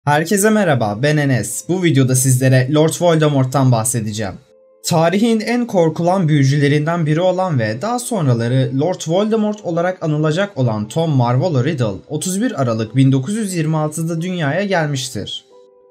Herkese merhaba, ben Enes. Bu videoda sizlere Lord Voldemort'tan bahsedeceğim. Tarihin en korkulan büyücülerinden biri olan ve daha sonraları Lord Voldemort olarak anılacak olan Tom Marvolo Riddle 31 Aralık 1926'da dünyaya gelmiştir.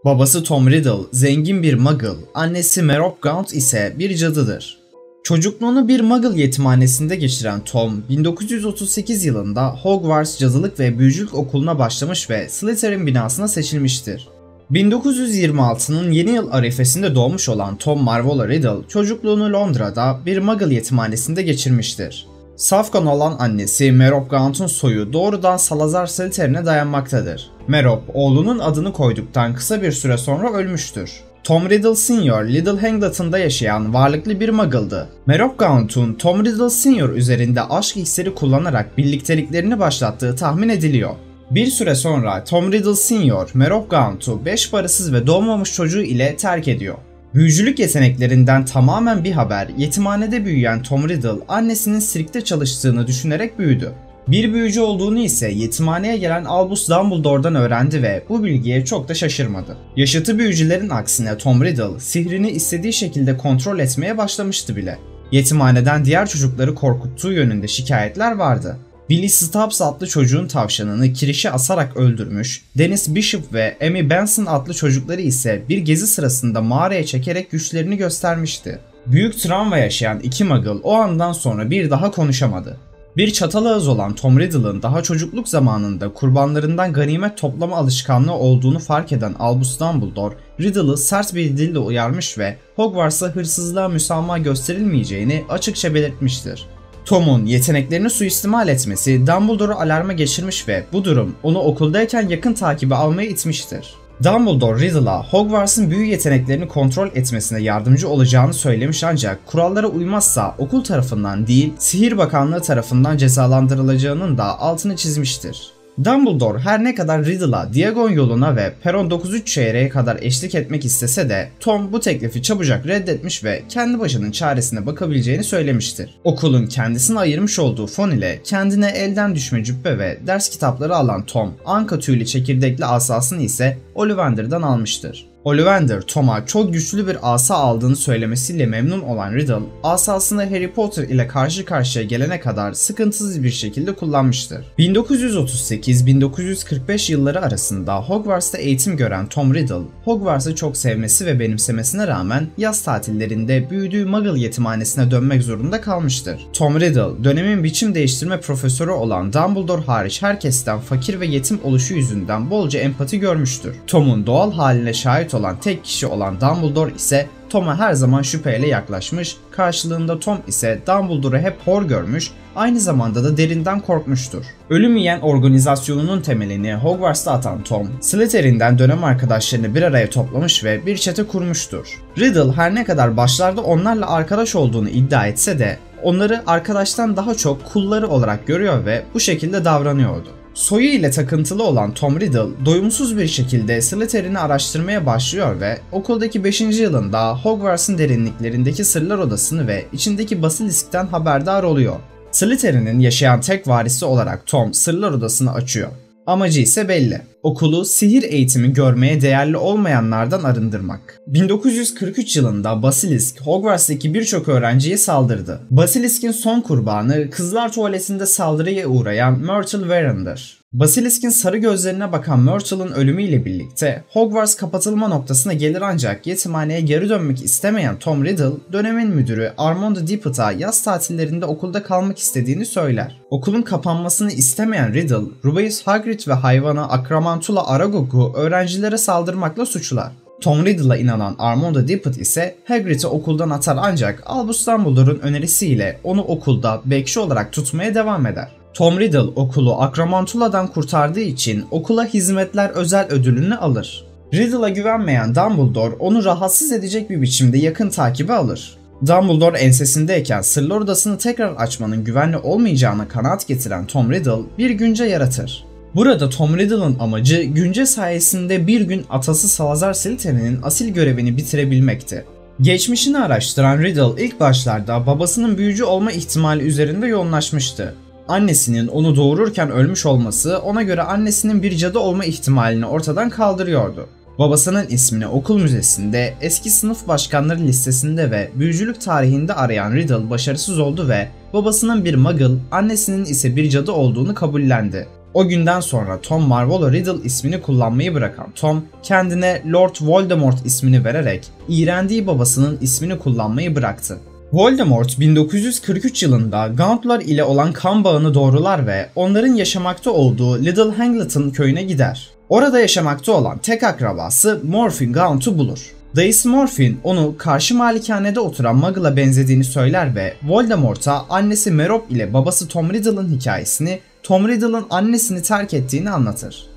Babası Tom Riddle zengin bir Muggle, annesi Merop Gaunt ise bir cadıdır. Çocukluğunu bir Muggle yetimhanesinde geçiren Tom, 1938 yılında Hogwarts Cadılık ve Büyücülük Okulu'na başlamış ve Slytherin binasına seçilmiştir. 1926'nın yeni yıl arifesinde doğmuş olan Tom Marvolo Riddle, çocukluğunu Londra'da bir Muggle yetimhanesinde geçirmiştir. Safkan olan annesi Merop Gaunt'un soyu doğrudan Salazar Slytherin'e dayanmaktadır. Merop, oğlunun adını koyduktan kısa bir süre sonra ölmüştür. Tom Riddle Sr. Little Hangletton'da yaşayan varlıklı bir Muggle'dı. Merop Gaunt'un Tom Riddle Sr. üzerinde aşk iksiri kullanarak birlikteliklerini başlattığı tahmin ediliyor. Bir süre sonra Tom Riddle Sr. Merop Gaunt'u 5 parasız ve doğmamış çocuğu ile terk ediyor. Büyücülük yeteneklerinden tamamen bir haber, yetimhanede büyüyen Tom Riddle annesinin sirkte çalıştığını düşünerek büyüdü. Bir büyücü olduğunu ise yetimhaneye gelen Albus Dumbledore'dan öğrendi ve bu bilgiye çok da şaşırmadı. Yaşıtı büyücülerin aksine Tom Riddle sihrini istediği şekilde kontrol etmeye başlamıştı bile. Yetimhaneden diğer çocukları korkuttuğu yönünde şikayetler vardı. Billy Stubbs adlı çocuğun tavşanını kirişe asarak öldürmüş, Dennis Bishop ve Amy Benson adlı çocukları ise bir gezi sırasında mağaraya çekerek güçlerini göstermişti. Büyük travma yaşayan iki Muggle o andan sonra bir daha konuşamadı. Bir çatalağız olan Tom Riddle'ın daha çocukluk zamanında kurbanlarından ganimet toplama alışkanlığı olduğunu fark eden Albus Dumbledore, Riddle'ı sert bir dille uyarmış ve Hogwarts'a hırsızlığa müsamaha gösterilmeyeceğini açıkça belirtmiştir. Tom'un yeteneklerini suistimal etmesi Dumbledore'u alarma geçirmiş ve bu durum onu okuldayken yakın takibi almaya itmiştir. Dumbledore Riddle'a Hogwarts'ın büyü yeteneklerini kontrol etmesine yardımcı olacağını söylemiş ancak kurallara uymazsa okul tarafından değil, Sihir Bakanlığı tarafından cezalandırılacağının da altını çizmiştir. Dumbledore her ne kadar Riddle'a Diagon yoluna ve Peron 9-3 çeyreğe kadar eşlik etmek istese de Tom bu teklifi çabucak reddetmiş ve kendi başının çaresine bakabileceğini söylemiştir. Okulun kendisine ayırmış olduğu fon ile kendine elden düşme cübbe ve ders kitapları alan Tom, anka tüylü çekirdekli asasını ise Ollivander'dan almıştır. Ollivander, Tom'a çok güçlü bir asa aldığını söylemesiyle memnun olan Riddle, asasını Harry Potter ile karşı karşıya gelene kadar sıkıntısız bir şekilde kullanmıştır. 1938-1945 yılları arasında Hogwarts'ta eğitim gören Tom Riddle, Hogwarts'ı çok sevmesi ve benimsemesine rağmen yaz tatillerinde büyüdüğü Muggle yetimhanesine dönmek zorunda kalmıştır. Tom Riddle, dönemin biçim değiştirme profesörü olan Dumbledore hariç herkesten fakir ve yetim oluşu yüzünden bolca empati görmüştür. Tom'un doğal haline şahit olan tek kişi olan Dumbledore ise Tom'a her zaman şüpheyle yaklaşmış, karşılığında Tom ise Dumbledore'u hep hor görmüş, aynı zamanda da derinden korkmuştur. Ölüm yiyen organizasyonunun temelini Hogwarts'ta atan Tom, Slytherin'den dönem arkadaşlarını bir araya toplamış ve bir çete kurmuştur. Riddle her ne kadar başlarda onlarla arkadaş olduğunu iddia etse de onları arkadaştan daha çok kulları olarak görüyor ve bu şekilde davranıyordu. Soyu ile takıntılı olan Tom Riddle doyumsuz bir şekilde Slytherin'i araştırmaya başlıyor ve okuldaki 5. yılında Hogwarts'ın derinliklerindeki sırlar odasını ve içindeki basiliskten haberdar oluyor. Slytherin'in yaşayan tek varisi olarak Tom sırlar odasını açıyor. Amacı ise belli. Okulu sihir eğitimi görmeye değerli olmayanlardan arındırmak. 1943 yılında Basilisk, Hogwarts'taki birçok öğrenciye saldırdı. Basilisk'in son kurbanı kızlar tuvaletinde saldırıya uğrayan Myrtle Warren'dır. Basilisk'in sarı gözlerine bakan Myrtle'ın ölümüyle birlikte Hogwarts kapatılma noktasına gelir ancak yetimhaneye geri dönmek istemeyen Tom Riddle, dönemin müdürü Armand Dippet'a yaz tatillerinde okulda kalmak istediğini söyler. Okulun kapanmasını istemeyen Riddle, Rubeus Hagrid ve hayvanı Akromantula Aragog'u öğrencilere saldırmakla suçlar. Tom Riddle'a inanan Armand Dippet ise Hagrid'i okuldan atar ancak Albus Dumbledore'un önerisiyle onu okulda bekçi olarak tutmaya devam eder. Tom Riddle okulu Akromantula'dan kurtardığı için okula hizmetler özel ödülünü alır. Riddle'a güvenmeyen Dumbledore onu rahatsız edecek bir biçimde yakın takibe alır. Dumbledore ensesindeyken sırlar odasını tekrar açmanın güvenli olmayacağına kanaat getiren Tom Riddle bir günce yaratır. Burada Tom Riddle'ın amacı günce sayesinde bir gün atası Salazar Slytherin'in asil görevini bitirebilmekti. Geçmişini araştıran Riddle ilk başlarda babasının büyücü olma ihtimali üzerinde yoğunlaşmıştı. Annesinin onu doğururken ölmüş olması ona göre annesinin bir cadı olma ihtimalini ortadan kaldırıyordu. Babasının ismini okul müzesinde, eski sınıf başkanları listesinde ve büyücülük tarihinde arayan Riddle başarısız oldu ve babasının bir muggle, annesinin ise bir cadı olduğunu kabullendi. O günden sonra Tom Marvolo Riddle ismini kullanmayı bırakan Tom, kendine Lord Voldemort ismini vererek iğrendiği babasının ismini kullanmayı bıraktı. Voldemort 1943 yılında Gauntlar ile olan kan bağını doğrular ve onların yaşamakta olduğu Little Hangleton köyüne gider. Orada yaşamakta olan tek akrabası Morphin Gaunt'u bulur. Dayısı Morphin onu karşı malikanede oturan Muggle'a benzediğini söyler ve Voldemort'a annesi Merop ile babası Tom Riddle'ın hikayesini, Tom Riddle'ın annesini terk ettiğini anlatır.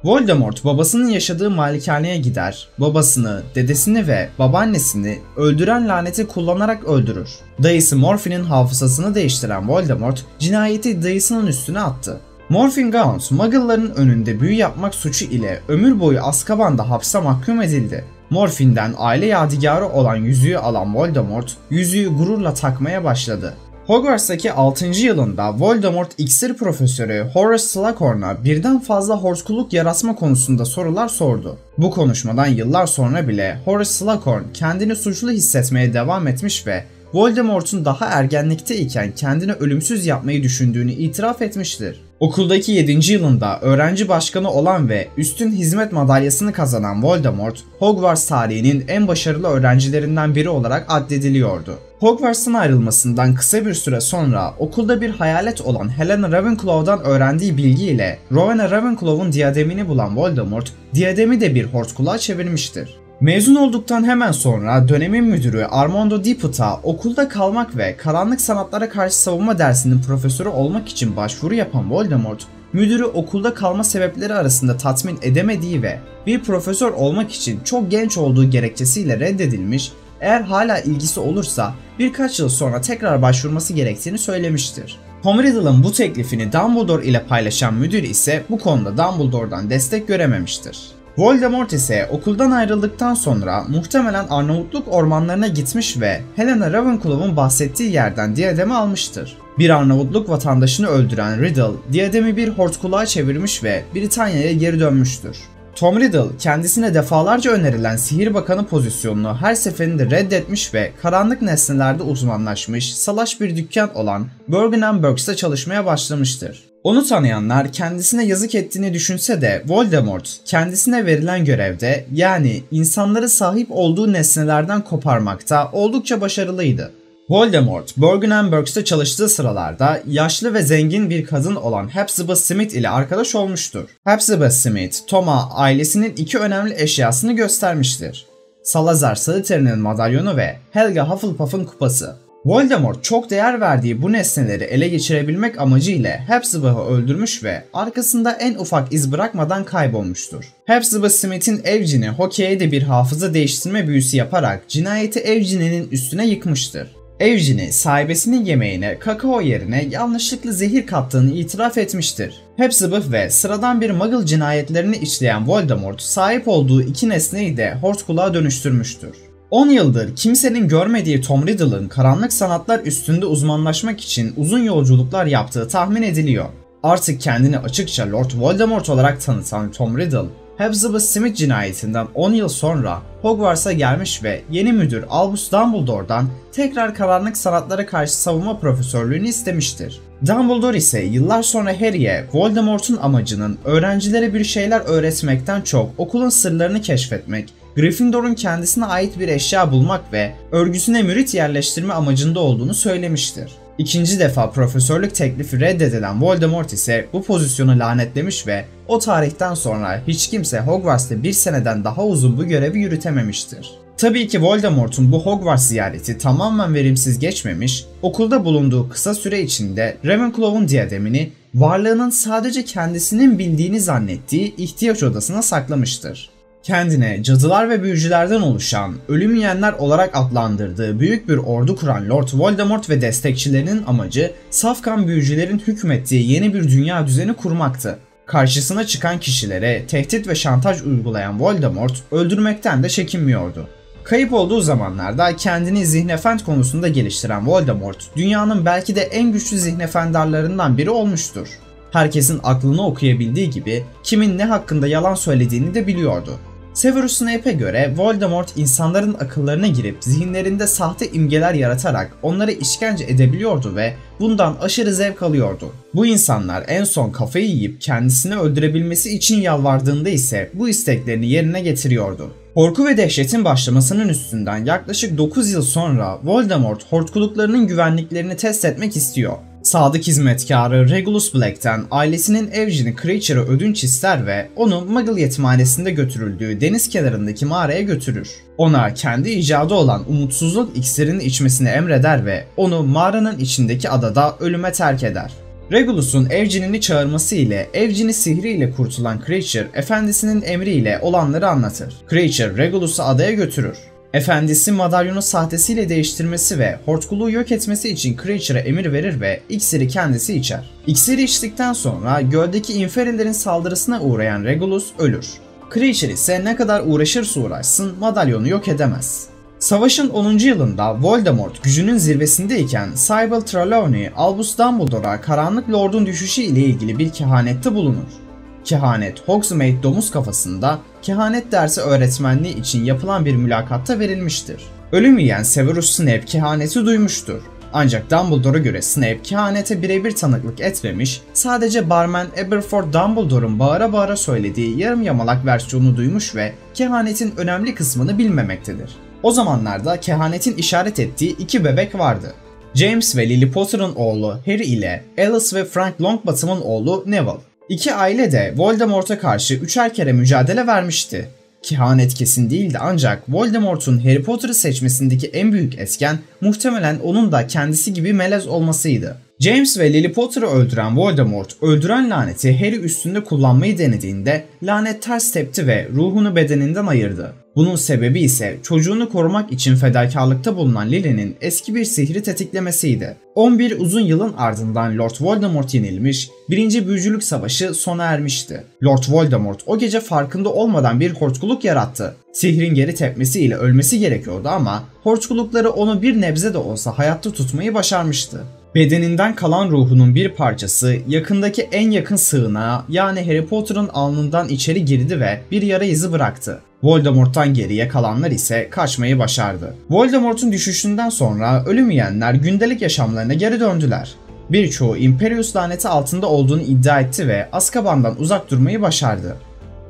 Voldemort babasının yaşadığı malikaneye gider, babasını, dedesini ve babaannesini öldüren laneti kullanarak öldürür. Dayısı Morphin'in hafızasını değiştiren Voldemort, cinayeti dayısının üstüne attı. Morphin Gaunt, Muggle'ların önünde büyü yapmak suçu ile ömür boyu Azkaban'da hapse mahkum edildi. Morphin'den aile yadigarı olan yüzüğü alan Voldemort, yüzüğü gururla takmaya başladı. Hogwarts'taki 6. yılında Voldemort iksir profesörü Horace Slughorn'a birden fazla hortkuluk yaratma konusunda sorular sordu. Bu konuşmadan yıllar sonra bile Horace Slughorn kendini suçlu hissetmeye devam etmiş ve Voldemort'un daha ergenlikteyken kendini ölümsüz yapmayı düşündüğünü itiraf etmiştir. Okuldaki 7. yılında öğrenci başkanı olan ve üstün hizmet madalyasını kazanan Voldemort, Hogwarts tarihinin en başarılı öğrencilerinden biri olarak addediliyordu. Hogwarts'tan ayrılmasından kısa bir süre sonra okulda bir hayalet olan Helena Ravenclaw'dan öğrendiği bilgiyle Rowena Ravenclaw'un diyademini bulan Voldemort, diyademi de bir hortkulağa çevirmiştir. Mezun olduktan hemen sonra dönemin müdürü Armando Dippet'a okulda kalmak ve karanlık sanatlara karşı savunma dersinin profesörü olmak için başvuru yapan Voldemort, müdürü okulda kalma sebepleri arasında tatmin edemediği ve bir profesör olmak için çok genç olduğu gerekçesiyle reddedilmiş, eğer hala ilgisi olursa birkaç yıl sonra tekrar başvurması gerektiğini söylemiştir. Tom Riddle'ın bu teklifini Dumbledore ile paylaşan müdür ise bu konuda Dumbledore'dan destek görememiştir. Voldemort ise okuldan ayrıldıktan sonra muhtemelen Arnavutluk ormanlarına gitmiş ve Helena Ravenclaw'un bahsettiği yerden diyademi almıştır. Bir Arnavutluk vatandaşını öldüren Riddle, diyademi bir hortkulağa çevirmiş ve Britanya'ya geri dönmüştür. Tom Riddle kendisine defalarca önerilen Sihir Bakanı pozisyonunu her seferinde reddetmiş ve karanlık nesnelerde uzmanlaşmış, salaş bir dükkan olan Bergen & Burks'ta çalışmaya başlamıştır. Onu tanıyanlar kendisine yazık ettiğini düşünse de Voldemort kendisine verilen görevde, yani insanları sahip olduğu nesnelerden koparmakta oldukça başarılıydı. Voldemort, Bergen & Burks'ta çalıştığı sıralarda yaşlı ve zengin bir kadın olan Hepzibah Smith ile arkadaş olmuştur. Hepzibah Smith, Tom'a ailesinin iki önemli eşyasını göstermiştir: Salazar Slytherin'in madalyonu ve Helga Hufflepuff'un kupası. Voldemort çok değer verdiği bu nesneleri ele geçirebilmek amacıyla Hepzibah'ı öldürmüş ve arkasında en ufak iz bırakmadan kaybolmuştur. Hepzibah Smith'in ev cini Hokey'e de bir hafıza değiştirme büyüsü yaparak cinayeti ev cininin üstüne yıkmıştır. Ev cini sahibesinin yemeğine kakao yerine yanlışlıkla zehir kattığını itiraf etmiştir. Hepzibah ve sıradan bir Muggle cinayetlerini işleyen Voldemort sahip olduğu iki nesneyi de hortkulağa dönüştürmüştür. 10 yıldır kimsenin görmediği Tom Riddle'ın karanlık sanatlar üstünde uzmanlaşmak için uzun yolculuklar yaptığı tahmin ediliyor. Artık kendini açıkça Lord Voldemort olarak tanıtan Tom Riddle, Hepzibah Smith cinayetinden 10 yıl sonra Hogwarts'a gelmiş ve yeni müdür Albus Dumbledore'dan tekrar karanlık sanatlara karşı savunma profesörlüğünü istemiştir. Dumbledore ise yıllar sonra Harry'e Voldemort'un amacının öğrencilere bir şeyler öğretmekten çok okulun sırlarını keşfetmek, Gryffindor'un kendisine ait bir eşya bulmak ve örgüsüne mürit yerleştirme amacında olduğunu söylemiştir. İkinci defa profesörlük teklifi reddedilen Voldemort ise bu pozisyonu lanetlemiş ve o tarihten sonra hiç kimse Hogwarts'ta bir seneden daha uzun bu görevi yürütememiştir. Tabii ki Voldemort'un bu Hogwarts ziyareti tamamen verimsiz geçmemiş, okulda bulunduğu kısa süre içinde Ravenclaw'un diyademini varlığının sadece kendisinin bildiğini zannettiği ihtiyaç odasına saklamıştır. Kendine cadılar ve büyücülerden oluşan ölüm yiyenler olarak adlandırdığı büyük bir ordu kuran Lord Voldemort ve destekçilerinin amacı safkan büyücülerin hükmettiği yeni bir dünya düzeni kurmaktı. Karşısına çıkan kişilere tehdit ve şantaj uygulayan Voldemort öldürmekten de çekinmiyordu. Kayıp olduğu zamanlarda kendini zihnefendi konusunda geliştiren Voldemort, dünyanın belki de en güçlü zihnefendarlarından biri olmuştur. Herkesin aklını okuyabildiği gibi kimin ne hakkında yalan söylediğini de biliyordu. Severus Snape'e göre Voldemort insanların akıllarına girip zihinlerinde sahte imgeler yaratarak onları işkence edebiliyordu ve bundan aşırı zevk alıyordu. Bu insanlar en son kafayı yiyip kendisini öldürebilmesi için yalvardığında ise bu isteklerini yerine getiriyordu. Korku ve dehşetin başlamasının üstünden yaklaşık 9 yıl sonra Voldemort hortkuluklarının güvenliklerini test etmek istiyor. Sadık hizmetkarı Regulus Black'ten ailesinin evcini Kreacher'ı ödünç ister ve onu Muggle yetimhanesinde götürüldüğü deniz kenarındaki mağaraya götürür. Ona kendi icadı olan umutsuzluk iksirini içmesini emreder ve onu mağaranın içindeki adada ölüme terk eder. Regulus'un evcinini çağırması ile evcini sihriyle kurtulan Kreacher, efendisinin emriyle olanları anlatır. Kreacher, Regulus'u adaya götürür. Efendisi madalyonu sahtesiyle değiştirmesi ve hortkuluğu yok etmesi için Kreacher'a emir verir ve iksiri kendisi içer. İksiri içtikten sonra göldeki inferilerin saldırısına uğrayan Regulus ölür. Kreacher ise ne kadar uğraşırsa uğraşsın madalyonu yok edemez. Savaşın 10. yılında Voldemort gücünün zirvesindeyken Sybil Trelawney, Albus Dumbledore'a Karanlık Lord'un düşüşü ile ilgili bir kehanette bulunur. Kehanet, Hogsmeade domuz kafasında kehanet dersi öğretmenliği için yapılan bir mülakatta verilmiştir. Ölüm yiyen Severus Snape kehaneti duymuştur. Ancak Dumbledore'a göre Snape kehanete birebir tanıklık etmemiş, sadece barmen Aberforth Dumbledore'un bağıra bağıra söylediği yarım yamalak versiyonunu duymuş ve kehanetin önemli kısmını bilmemektedir. O zamanlarda kehanetin işaret ettiği 2 bebek vardı. James ve Lily Potter'ın oğlu Harry ile Alice ve Frank Longbottom'un oğlu Neville. İki aile de Voldemort'a karşı 3'er kere mücadele vermişti. Kehanet kesin değildi ancak Voldemort'un Harry Potter'ı seçmesindeki en büyük etken muhtemelen onun da kendisi gibi melez olmasıydı. James ve Lily Potter'ı öldüren Voldemort, öldüren laneti Harry üstünde kullanmayı denediğinde lanet ters tepti ve ruhunu bedeninden ayırdı. Bunun sebebi ise çocuğunu korumak için fedakarlıkta bulunan Lily'nin eski bir sihri tetiklemesiydi. 11 uzun yılın ardından Lord Voldemort yenilmiş, 1. Büyücülük Savaşı sona ermişti. Lord Voldemort o gece farkında olmadan bir hortkuluk yarattı. Sihrin geri tepmesiyle ölmesi gerekiyordu ama hortkulukları onu bir nebze de olsa hayatta tutmayı başarmıştı. Bedeninden kalan ruhunun bir parçası yakındaki en yakın sığınağa yani Harry Potter'ın alnından içeri girdi ve bir yara izi bıraktı. Voldemort'tan geriye kalanlar ise kaçmayı başardı. Voldemort'un düşüşünden sonra ölüm yiyenler gündelik yaşamlarına geri döndüler. Birçoğu Imperius laneti altında olduğunu iddia etti ve Azkaban'dan uzak durmayı başardı.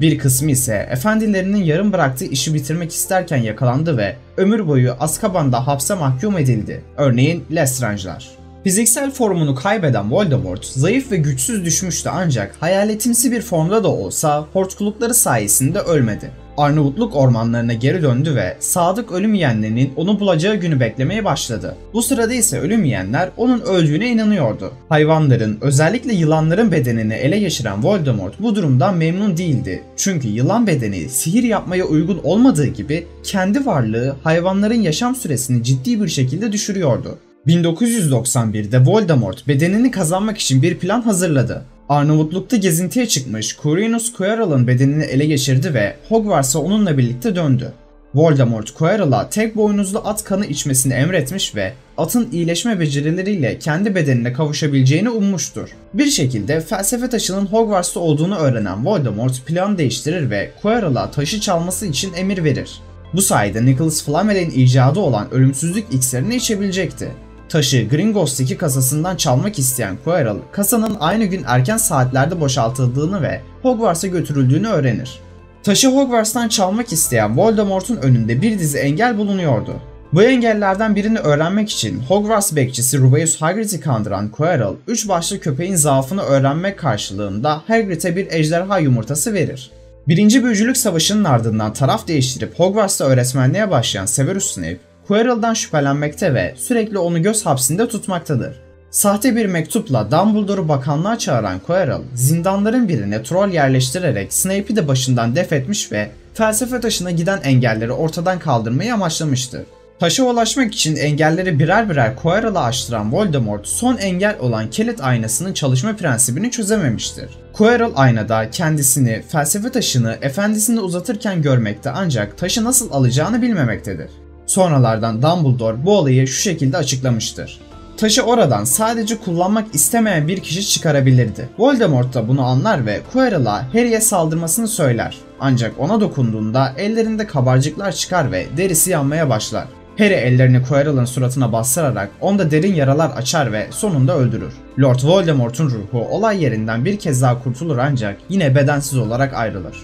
Bir kısmı ise efendilerinin yarım bıraktığı işi bitirmek isterken yakalandı ve ömür boyu Azkaban'da hapse mahkum edildi. Örneğin Lestrange'lar. Fiziksel formunu kaybeden Voldemort zayıf ve güçsüz düşmüştü ancak hayaletimsi bir formda da olsa hortkulukları sayesinde ölmedi. Arnavutluk ormanlarına geri döndü ve sadık ölüm yiyenlerinin onu bulacağı günü beklemeye başladı. Bu sırada ise ölüm yiyenler onun öldüğüne inanıyordu. Hayvanların, özellikle yılanların bedenini ele geçiren Voldemort bu durumdan memnun değildi. Çünkü yılan bedeni sihir yapmaya uygun olmadığı gibi kendi varlığı hayvanların yaşam süresini ciddi bir şekilde düşürüyordu. 1991'de Voldemort bedenini kazanmak için bir plan hazırladı. Arnavutluk'ta gezintiye çıkmış Quirinus Quirrell'ın bedenini ele geçirdi ve Hogwarts'a onunla birlikte döndü. Voldemort Quirrell'a tek boynuzlu at kanı içmesini emretmiş ve atın iyileşme becerileriyle kendi bedenine kavuşabileceğini ummuştur. Bir şekilde felsefe taşının Hogwarts'ta olduğunu öğrenen Voldemort planı değiştirir ve Quirrell'a taşı çalması için emir verir. Bu sayede Nicholas Flamel'in icadı olan ölümsüzlük iksirini içebilecekti. Taşı Gringotts 2 kasasından çalmak isteyen Quirrell, kasanın aynı gün erken saatlerde boşaltıldığını ve Hogwarts'a götürüldüğünü öğrenir. Taşı Hogwarts'tan çalmak isteyen Voldemort'un önünde bir dizi engel bulunuyordu. Bu engellerden birini öğrenmek için Hogwarts bekçisi Rubeus Hagrid'i kandıran Quirrell, 3 başlı köpeğin zaafını öğrenmek karşılığında Hagrid'e bir ejderha yumurtası verir. 1. Büyücülük Savaşı'nın ardından taraf değiştirip Hogwarts'ta öğretmenliğe başlayan Severus Snape, Quirrell'dan şüphelenmekte ve sürekli onu göz hapsinde tutmaktadır. Sahte bir mektupla Dumbledore'u bakanlığa çağıran Quirrell, zindanların birine troll yerleştirerek Snape'i de başından def etmiş ve felsefe taşına giden engelleri ortadan kaldırmayı amaçlamıştı. Taşa ulaşmak için engelleri birer birer Quirrell'a aştıran Voldemort, son engel olan kilit aynasının çalışma prensibini çözememiştir. Quirrell aynada kendisini, felsefe taşını efendisine uzatırken görmekte ancak taşı nasıl alacağını bilmemektedir. Sonralardan Dumbledore bu olayı şu şekilde açıklamıştır. Taşı oradan sadece kullanmak istemeyen bir kişi çıkarabilirdi. Voldemort da bunu anlar ve Quirrell'a Harry'e saldırmasını söyler. Ancak ona dokunduğunda ellerinde kabarcıklar çıkar ve derisi yanmaya başlar. Harry ellerini Quirrell'ın suratına bastırarak onda derin yaralar açar ve sonunda öldürür. Lord Voldemort'un ruhu olay yerinden bir kez daha kurtulur ancak yine bedensiz olarak ayrılır.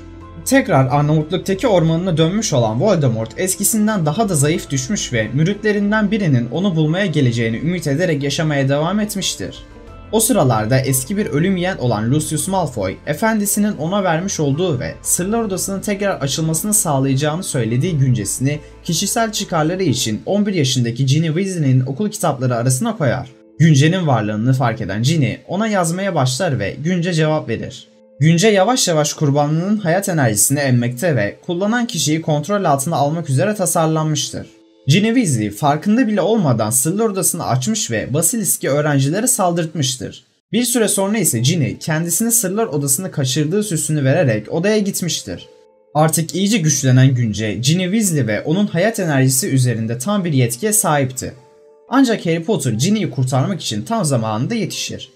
Tekrar Arnavutluk'taki ormanına dönmüş olan Voldemort eskisinden daha da zayıf düşmüş ve müritlerinden birinin onu bulmaya geleceğini ümit ederek yaşamaya devam etmiştir. O sıralarda eski bir ölüm yiyen olan Lucius Malfoy, efendisinin ona vermiş olduğu ve Sırlar Odası'nın tekrar açılmasını sağlayacağını söylediği güncesini kişisel çıkarları için 11 yaşındaki Ginny Weasley'nin okul kitapları arasına koyar. Günce'nin varlığını fark eden Ginny ona yazmaya başlar ve Günce cevap verir. Günce yavaş yavaş kurbanlığının hayat enerjisini emmekte ve kullanan kişiyi kontrol altına almak üzere tasarlanmıştır. Ginny Weasley farkında bile olmadan Sırlar Odası'nı açmış ve Basilisk'i öğrencilere saldırtmıştır. Bir süre sonra ise Ginny kendisini Sırlar Odası'nı kaçırdığı süsünü vererek odaya gitmiştir. Artık iyice güçlenen Günce, Ginny Weasley ve onun hayat enerjisi üzerinde tam bir yetkiye sahipti. Ancak Harry Potter Ginny'yi kurtarmak için tam zamanında yetişir.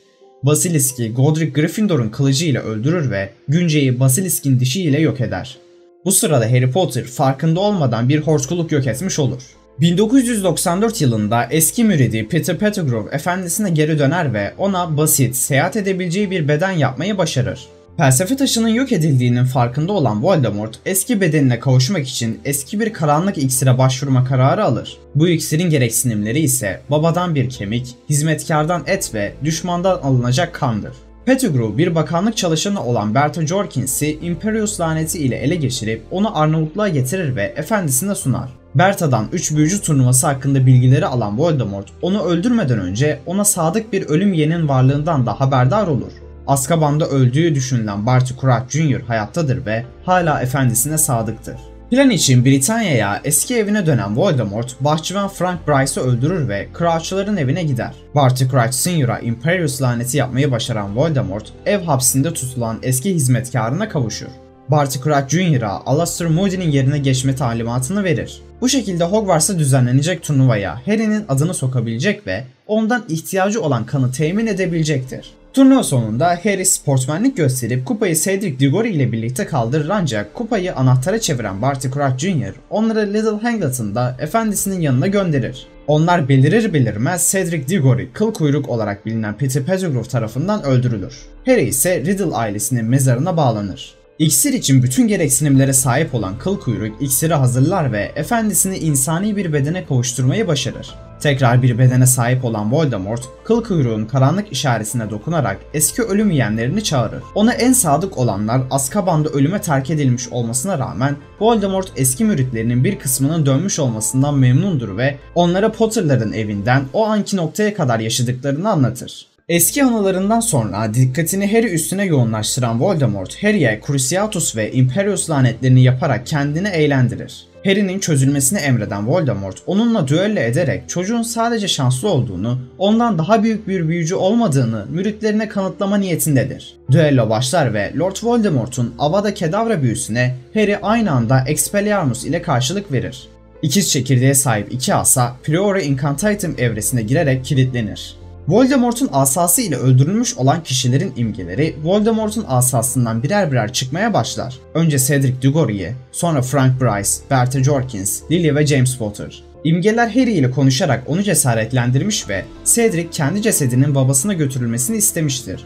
Basilisk'i Godric Gryffindor'un kılıcıyla öldürür ve Günce'yi Basilisk'in dişiyle yok eder. Bu sırada Harry Potter farkında olmadan bir hortkuluk yok etmiş olur. 1994 yılında eski müridi Peter Pettigrew efendisine geri döner ve ona basit, seyahat edebileceği bir beden yapmayı başarır. Felsefe taşının yok edildiğinin farkında olan Voldemort, eski bedenine kavuşmak için eski bir karanlık iksire başvurma kararı alır. Bu iksirin gereksinimleri ise babadan bir kemik, hizmetkardan et ve düşmandan alınacak kandır. Pettigrew bir bakanlık çalışanı olan Bertha Jorkins'i Imperius laneti ile ele geçirip onu Arnavutluğa getirir ve efendisine sunar. Bertha'dan 3 büyücü turnuvası hakkında bilgileri alan Voldemort, onu öldürmeden önce ona sadık bir ölüm yeğenin varlığından da haberdar olur. Azkaban'da öldüğü düşünülen Barty Crouch Jr. hayattadır ve hala efendisine sadıktır. Plan için Britanya'ya eski evine dönen Voldemort, bahçıvan Frank Bryce'ı öldürür ve Crouch'ların evine gider. Barty Crouch Sr.'a Imperius laneti yapmayı başaran Voldemort, ev hapsinde tutulan eski hizmetkarına kavuşur. Barty Crouch Jr.'a Alastor Moody'nin yerine geçme talimatını verir. Bu şekilde Hogwarts'ta düzenlenecek turnuvaya Harry'nin adını sokabilecek ve ondan ihtiyacı olan kanı temin edebilecektir. Turnuva sonunda Harry sportmenlik gösterip kupayı Cedric Diggory ile birlikte kaldırır ancak kupayı anahtara çeviren Barty Crouch Jr. onları Little Hagrid'in da efendisinin yanına gönderir. Onlar belirir belirmez Cedric Diggory, kıl kuyruk olarak bilinen Peter Pettigrew tarafından öldürülür. Harry ise Riddle ailesinin mezarına bağlanır. İksir için bütün gereksinimlere sahip olan kıl kuyruk iksiri hazırlar ve efendisini insani bir bedene kavuşturmayı başarır. Tekrar bir bedene sahip olan Voldemort, kıl kuyruğun karanlık işaretine dokunarak eski ölüm yiyenlerini çağırır. Ona en sadık olanlar Azkaban'da ölüme terk edilmiş olmasına rağmen Voldemort eski müritlerinin bir kısmının dönmüş olmasından memnundur ve onlara Potter'ların evinden o anki noktaya kadar yaşadıklarını anlatır. Eski anılarından sonra dikkatini Harry üstüne yoğunlaştıran Voldemort, Harry'e Cruciatus ve Imperius lanetlerini yaparak kendini eğlendirir. Harry'nin çözülmesini emreden Voldemort, onunla düello ederek çocuğun sadece şanslı olduğunu, ondan daha büyük bir büyücü olmadığını müritlerine kanıtlama niyetindedir. Düello başlar ve Lord Voldemort'un Avada Kedavra büyüsüne Harry aynı anda Expelliarmus ile karşılık verir. İkiz çekirdeğe sahip iki asa Priori Incantatem evresine girerek kilitlenir. Voldemort'un asası ile öldürülmüş olan kişilerin imgeleri Voldemort'un asasından birer birer çıkmaya başlar. Önce Cedric Diggory'ye, sonra Frank Bryce, Bertha Jorkins, Lily ve James Potter. İmgeler Harry ile konuşarak onu cesaretlendirmiş ve Cedric kendi cesedinin babasına götürülmesini istemiştir.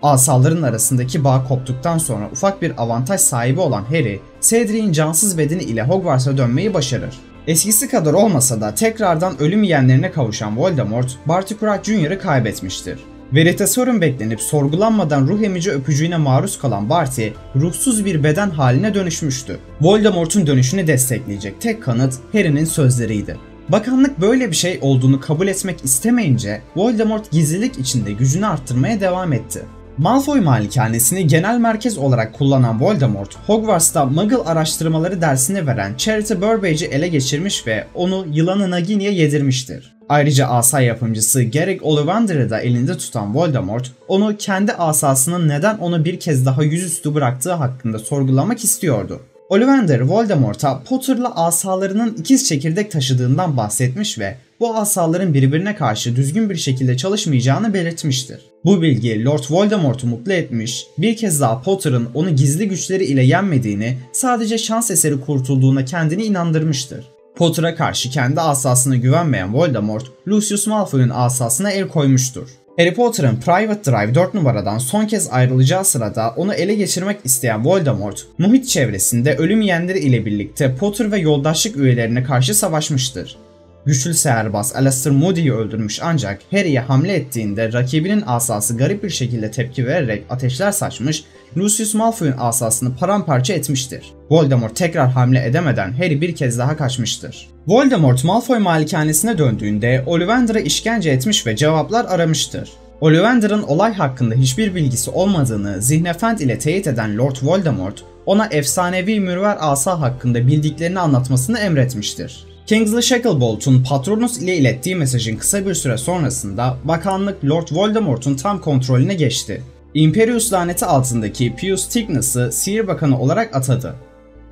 Asaların arasındaki bağ koptuktan sonra ufak bir avantaj sahibi olan Harry, Cedric'in cansız bedeni ile Hogwarts'a dönmeyi başarır. Eskisi kadar olmasa da tekrardan ölüm yiyenlerine kavuşan Voldemort, Barty Crouch Jr.'ı kaybetmiştir. Veritaserum beklenip sorgulanmadan ruh emici öpücüğüne maruz kalan Barty, ruhsuz bir beden haline dönüşmüştü. Voldemort'un dönüşünü destekleyecek tek kanıt Harry'nin sözleriydi. Bakanlık böyle bir şey olduğunu kabul etmek istemeyince Voldemort gizlilik içinde gücünü arttırmaya devam etti. Malfoy malikanesini genel merkez olarak kullanan Voldemort, Hogwarts'ta Muggle araştırmaları dersini veren Charity Burbage'i ele geçirmiş ve onu yılanı Nagini'ye yedirmiştir. Ayrıca asa yapımcısı Garrick Ollivander'ı da elinde tutan Voldemort, onu kendi asasının neden onu bir kez daha yüzüstü bıraktığı hakkında sorgulamak istiyordu. Ollivander, Voldemort'a Potter'la asalarının ikiz çekirdek taşıdığından bahsetmiş ve bu asaların birbirine karşı düzgün bir şekilde çalışmayacağını belirtmiştir. Bu bilgi Lord Voldemort'u mutlu etmiş, bir kez daha Potter'ın onu gizli güçleri ile yenmediğini, sadece şans eseri kurtulduğuna kendini inandırmıştır. Potter'a karşı kendi asasına güvenmeyen Voldemort, Lucius Malfoy'un asasına el koymuştur. Harry Potter'ın Private Drive 4 numaradan son kez ayrılacağı sırada onu ele geçirmek isteyen Voldemort, muhit çevresinde ölüm yiyenleri ile birlikte Potter ve yoldaşlık üyelerine karşı savaşmıştır. Güçlü seherbaz Alastor Moody'yi öldürmüş ancak Harry'ye hamle ettiğinde rakibinin asası garip bir şekilde tepki vererek ateşler saçmış, Lucius Malfoy'un asasını paramparça etmiştir. Voldemort tekrar hamle edemeden Harry bir kez daha kaçmıştır. Voldemort Malfoy malikanesine döndüğünde Ollivander'a işkence etmiş ve cevaplar aramıştır. Ollivander'ın olay hakkında hiçbir bilgisi olmadığını Zihnefendi ile teyit eden Lord Voldemort, ona efsanevi mürver asa hakkında bildiklerini anlatmasını emretmiştir. Kingsley Shacklebolt'un Patronus ile ilettiği mesajın kısa bir süre sonrasında bakanlık Lord Voldemort'un tam kontrolüne geçti. Imperius laneti altındaki Pius Tignos'ı Sihir Bakanı olarak atadı.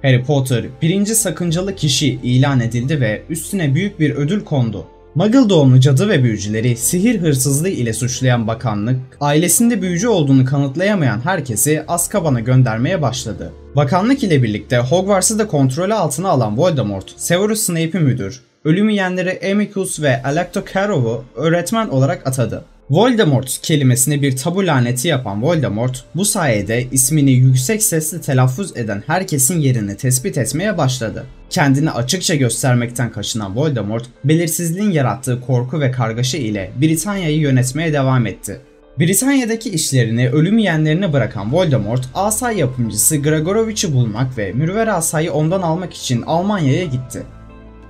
Harry Potter birinci sakıncalı kişi ilan edildi ve üstüne büyük bir ödül kondu. Muggle doğumlu cadı ve büyücüleri sihir hırsızlığı ile suçlayan bakanlık, ailesinde büyücü olduğunu kanıtlayamayan herkesi Azkaban'a göndermeye başladı. Bakanlık ile birlikte Hogwarts'ı da kontrolü altına alan Voldemort, Severus Snape'i müdür, ölüm yiyenleri Amicus ve Alecto Carrow'u öğretmen olarak atadı. Voldemort kelimesine bir tabu laneti yapan Voldemort, bu sayede ismini yüksek sesle telaffuz eden herkesin yerini tespit etmeye başladı. Kendini açıkça göstermekten kaçınan Voldemort, belirsizliğin yarattığı korku ve kargaşa ile Britanya'yı yönetmeye devam etti. Britanya'daki işlerini ölüm yiyenlerine bırakan Voldemort, asa yapımcısı Gregorovich'i bulmak ve mürver asayı ondan almak için Almanya'ya gitti.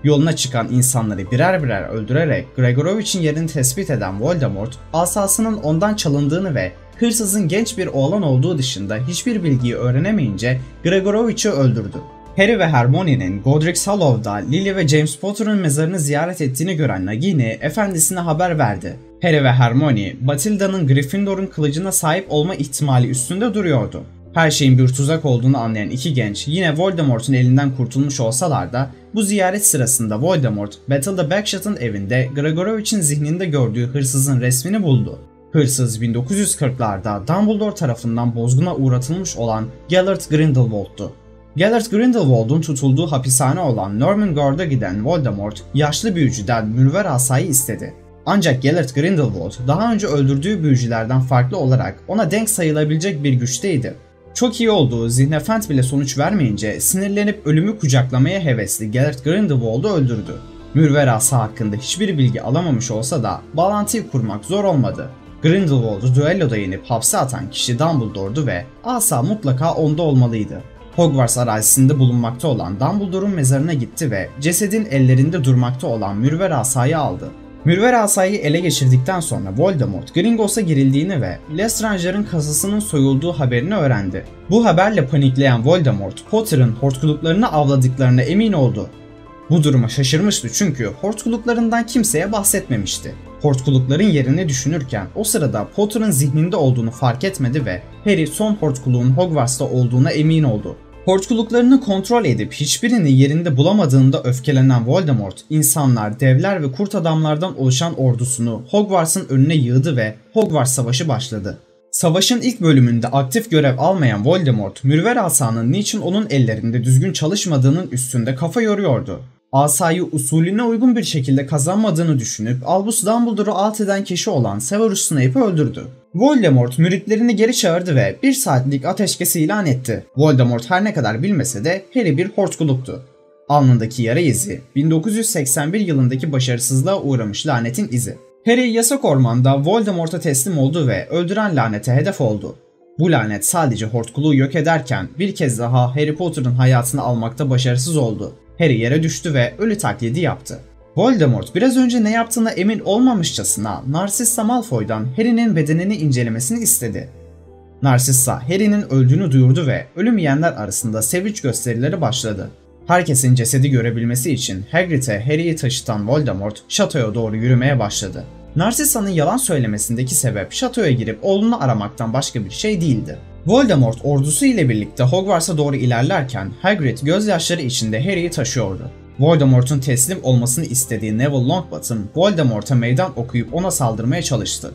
Yoluna çıkan insanları birer birer öldürerek Gregorovich'in yerini tespit eden Voldemort, asasının ondan çalındığını ve hırsızın genç bir oğlan olduğu dışında hiçbir bilgiyi öğrenemeyince Gregorovich'i öldürdü. Harry ve Hermione'nin Godric's Hollow'da Lily ve James Potter'ın mezarını ziyaret ettiğini gören Nagini, efendisine haber verdi. Harry ve Hermione, Batilda'nın Gryffindor'un kılıcına sahip olma ihtimali üstünde duruyordu. Her şeyin bir tuzak olduğunu anlayan iki genç yine Voldemort'un elinden kurtulmuş olsalar da bu ziyaret sırasında Voldemort, Bathilda Bagshot'ın evinde Gregorovich'in zihninde gördüğü hırsızın resmini buldu. Hırsız 1940'larda Dumbledore tarafından bozguna uğratılmış olan Gellert Grindelwald'tu. Gellert Grindelwald'un tutulduğu hapishane olan Normangaard'a giden Voldemort, yaşlı büyücüden mürver asayı istedi. Ancak Gellert Grindelwald daha önce öldürdüğü büyücülerden farklı olarak ona denk sayılabilecek bir güçteydi. Çok iyi olduğu Zihnefendi bile sonuç vermeyince sinirlenip ölümü kucaklamaya hevesli Gellert Grindelwald'u öldürdü. Mürver asa hakkında hiçbir bilgi alamamış olsa da bağlantıyı kurmak zor olmadı. Grindelwald'u düelloda yenip hapse atan kişi Dumbledore'du ve asa mutlaka onda olmalıydı. Hogwarts arazisinde bulunmakta olan Dumbledore'un mezarına gitti ve cesedin ellerinde durmakta olan mürver asayı aldı. Mürver asayı ele geçirdikten sonra Voldemort, Gringotts'a girildiğini ve Lestrange'ın kasasının soyulduğu haberini öğrendi. Bu haberle panikleyen Voldemort, Potter'ın hortkuluklarını avladıklarına emin oldu. Bu duruma şaşırmıştı çünkü hortkuluklarından kimseye bahsetmemişti. Hortkulukların yerini düşünürken o sırada Potter'ın zihninde olduğunu fark etmedi ve Harry son hortkuluğun Hogwarts'ta olduğuna emin oldu. Hortkuluklarını kontrol edip hiçbirini yerinde bulamadığında öfkelenen Voldemort, insanlar, devler ve kurt adamlardan oluşan ordusunu Hogwarts'ın önüne yığdı ve Hogwarts Savaşı başladı. Savaşın ilk bölümünde aktif görev almayan Voldemort, mürver asanın niçin onun ellerinde düzgün çalışmadığının üstünde kafa yoruyordu. Asayı usulüne uygun bir şekilde kazanmadığını düşünüp Albus Dumbledore'u alt eden kişi olan Severus Snape'i öldürdü. Voldemort müritlerini geri çağırdı ve 1 saatlik ateşkes ilan etti. Voldemort her ne kadar bilmese de Harry bir hortkuluktu. Alnındaki yara izi 1981 yılındaki başarısızlığa uğramış lanetin izi. Harry yasak ormanda Voldemort'a teslim oldu ve öldüren lanete hedef oldu. Bu lanet sadece hortkuluğu yok ederken bir kez daha Harry Potter'ın hayatını almakta başarısız oldu. Harry yere düştü ve ölü taklidi yaptı. Voldemort biraz önce ne yaptığına emin olmamışçasına Narcissa Malfoy'dan Harry'nin bedenini incelemesini istedi. Narcissa, Harry'nin öldüğünü duyurdu ve ölüm yiyenler arasında sevinç gösterileri başladı. Herkesin cesedi görebilmesi için Hagrid'e Harry'yi taşıtan Voldemort, şatoya doğru yürümeye başladı. Narcissa'nın yalan söylemesindeki sebep şatoya girip oğlunu aramaktan başka bir şey değildi. Voldemort ordusu ile birlikte Hogwarts'a doğru ilerlerken Hagrid gözyaşları içinde Harry'yi taşıyordu. Voldemort'un teslim olmasını istediği Neville Longbottom, Voldemort'a meydan okuyup ona saldırmaya çalıştı.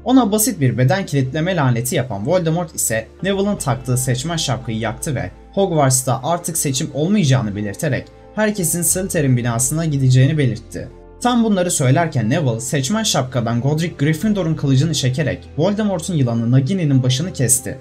Ona basit bir beden kilitleme laneti yapan Voldemort ise Neville'ın taktığı seçmen şapkayı yaktı ve Hogwarts'ta artık seçim olmayacağını belirterek herkesin Slytherin binasına gideceğini belirtti. Tam bunları söylerken Neville seçmen şapkadan Godric Gryffindor'un kılıcını çekerek Voldemort'un yılanı Nagini'nin başını kesti.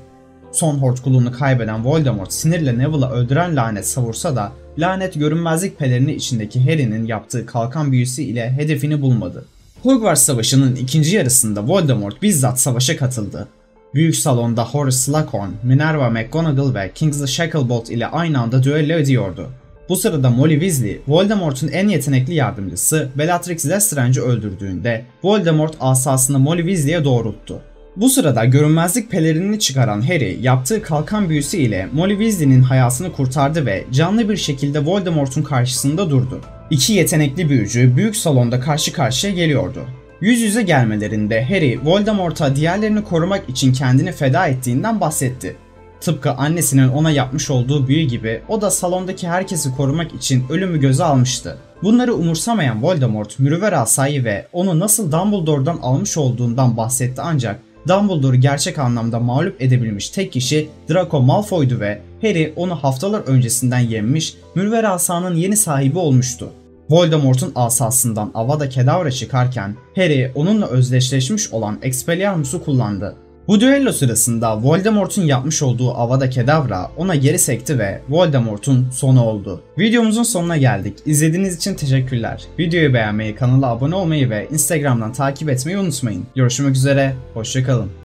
Son hortkulluğunu kaybeden Voldemort sinirle Neville'ı öldüren lanet savursa da lanet görünmezlik pelerini içindeki Harry'nin yaptığı kalkan büyüsü ile hedefini bulmadı. Hogwarts Savaşı'nın ikinci yarısında Voldemort bizzat savaşa katıldı. Büyük salonda Horace Slughorn, Minerva McGonagall ve Kingsley Shacklebolt ile aynı anda düello ediyordu. Bu sırada Molly Weasley, Voldemort'un en yetenekli yardımcısı Bellatrix Lestrange'i öldürdüğünde Voldemort asasını Molly Weasley'e doğrulttu. Bu sırada görünmezlik pelerinini çıkaran Harry yaptığı kalkan büyüsü ile Molly Weasley'nin hayatını kurtardı ve canlı bir şekilde Voldemort'un karşısında durdu. İki yetenekli büyücü büyük salonda karşı karşıya geliyordu. Yüz yüze gelmelerinde Harry, Voldemort'a diğerlerini korumak için kendini feda ettiğinden bahsetti. Tıpkı annesinin ona yapmış olduğu büyü gibi o da salondaki herkesi korumak için ölümü göze almıştı. Bunları umursamayan Voldemort, mürüvver asayı ve onu nasıl Dumbledore'dan almış olduğundan bahsetti ancak Dumbledore'u gerçek anlamda mağlup edebilmiş tek kişi Draco Malfoy'du ve Harry onu haftalar öncesinden yenmiş, mürüvver asanın yeni sahibi olmuştu. Voldemort'un asasından Avada Kedavra çıkarken Harry onunla özdeşleşmiş olan Expelliarmus'u kullandı. Bu düello sırasında Voldemort'un yapmış olduğu Avada Kedavra ona geri sekti ve Voldemort'un sonu oldu. Videomuzun sonuna geldik. İzlediğiniz için teşekkürler. Videoyu beğenmeyi, kanala abone olmayı ve Instagram'dan takip etmeyi unutmayın. Görüşmek üzere, hoşça kalın.